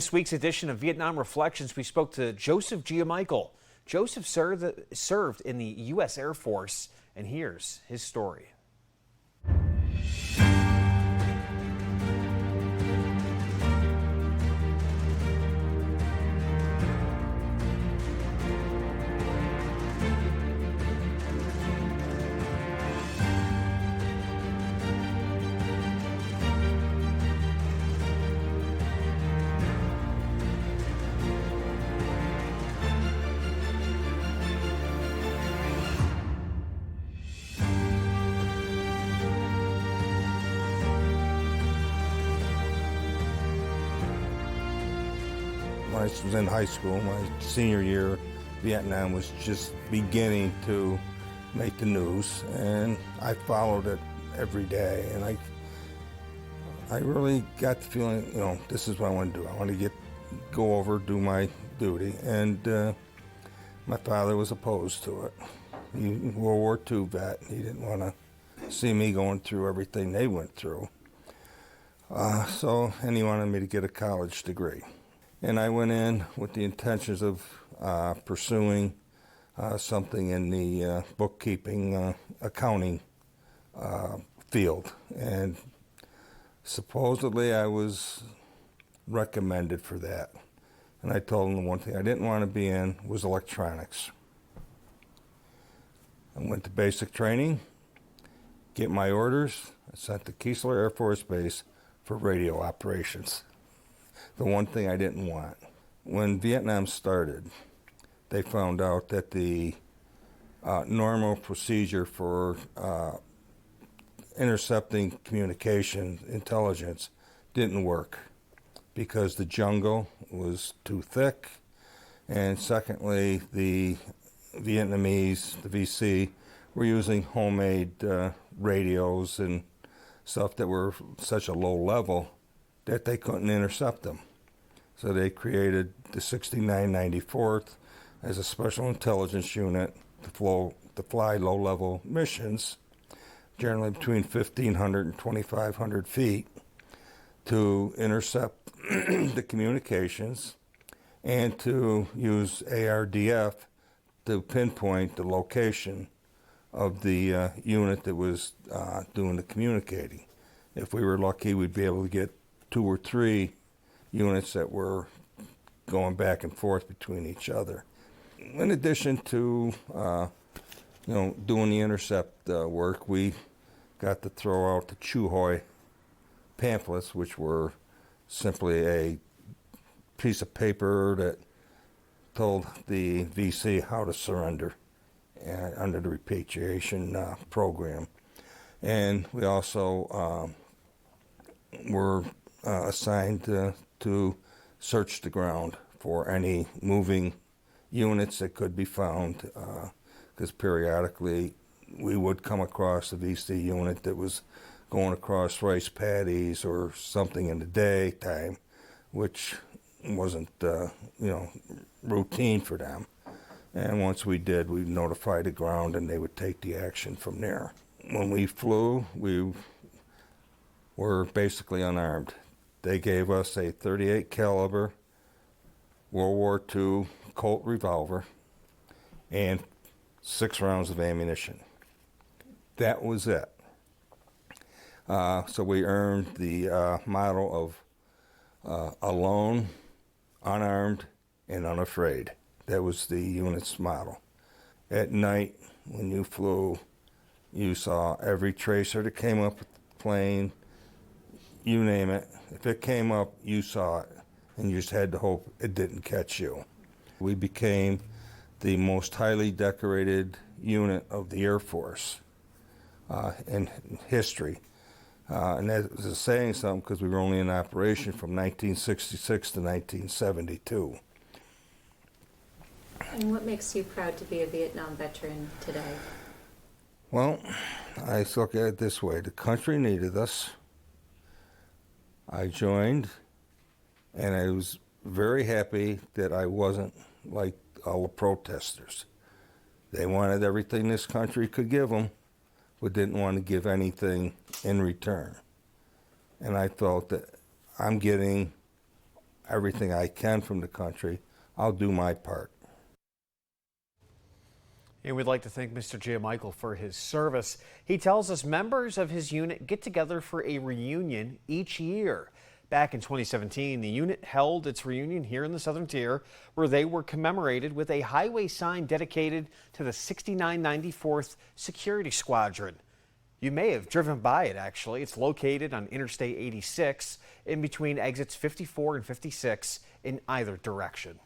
This week's edition of Vietnam Reflections, we spoke to Joseph Giammichele. Joseph served in the U.S. Air Force, and here's his story. When I was in high school, my senior year, Vietnam was just beginning to make the news, and I followed it every day, and I really got the feeling, this is what I want to do. I want to go over, do my duty, and my father was opposed to it. He was a World War II vet. He didn't want to see me going through everything they went through. And he wanted me to get a college degree. And I went in with the intentions of pursuing something in the bookkeeping, accounting field. And supposedly I was recommended for that. And I told him the one thing I didn't want to be in was electronics. I went to basic training, get my orders. I sent to Keesler Air Force Base for radio operations. The one thing I didn't want. When Vietnam started, they found out that the normal procedure for intercepting communication intelligence didn't work because the jungle was too thick, and secondly, the Vietnamese, the VC, were using homemade radios and stuff that were such a low level that they couldn't intercept them. So they created the 6994th as a special intelligence unit to fly low-level missions, generally between 1,500 and 2,500 feet, to intercept the communications and to use ARDF to pinpoint the location of the unit that was doing the communicating. If we were lucky, we'd be able to get 2 or 3 units that were going back and forth between each other. In addition to doing the intercept work, we got to throw out the Chuhoi pamphlets, which were simply a piece of paper that told the VC how to surrender under the repatriation program. And we also were assigned to search the ground for any moving units that could be found, because periodically we would come across a VC unit that was going across rice paddies or something in the daytime, which wasn't routine for them. And once we did, we notified the ground and they would take the action from there. When we flew, we were basically unarmed. They gave us a .38 caliber World War II Colt revolver and 6 rounds of ammunition. That was it. So we earned the motto of alone, unarmed, and unafraid. That was the unit's motto. At night, when you flew, you saw every tracer that came up with the plane, you name it. If it came up, you saw it, and you just had to hope it didn't catch you. We became the most highly decorated unit of the Air Force in history. And that was saying something because we were only in operation from 1966 to 1972. And what makes you proud to be a Vietnam veteran today? Well, I look at it this way. The country needed us. I joined, and I was very happy that I wasn't like all the protesters. They wanted everything this country could give them, but didn't want to give anything in return. And I felt that I'm getting everything I can from the country, I'll do my part. And we'd like to thank Mr. Giammichele for his service. He tells us members of his unit get together for a reunion each year. Back in 2017, the unit held its reunion here in the Southern Tier, where they were commemorated with a highway sign dedicated to the 6994th Security Squadron. You may have driven by it, actually. It's located on Interstate 86 in between exits 54 and 56 in either direction.